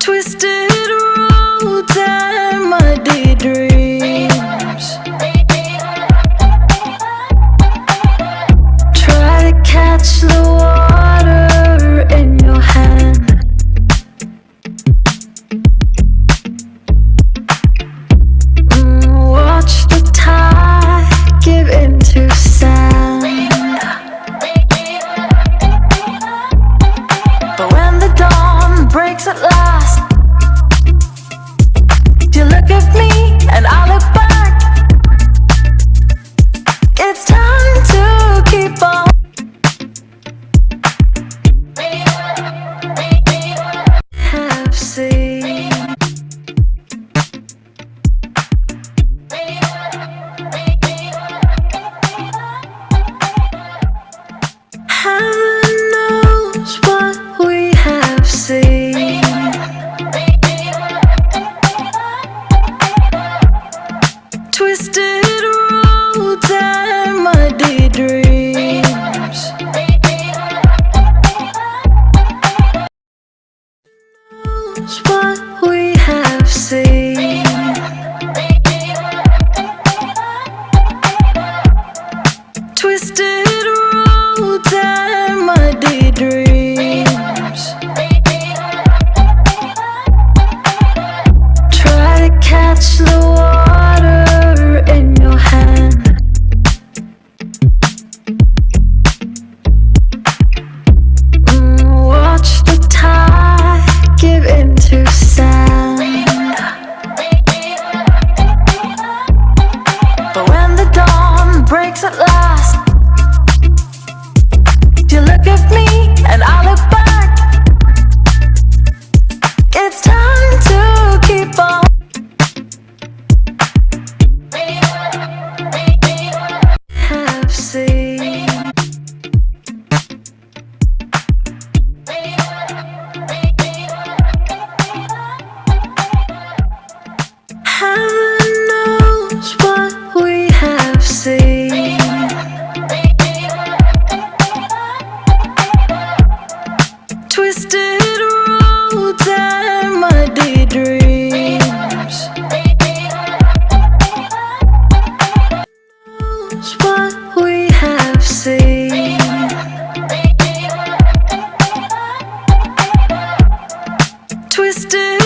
Twisted roads and muddy dreams. Try to catch the water in your hand. Watch the tide give into sand. But when the dawn breaks at last, you look at me and I look back. It's time to keep on. Have seen. Heaven knows what we have seen. Twisted roads and muddy dreams. Knows what we have seen. Twisted roads and muddy dreams. Try to catch the water in your hand. Watch the tide give into sand. But when the dawn breaks at last, you look at me and I look back. It's time to keep on. Have seen. Heaven knows what we have seen. Twisted roads and muddy dreams. Knows what we have seen. Twisted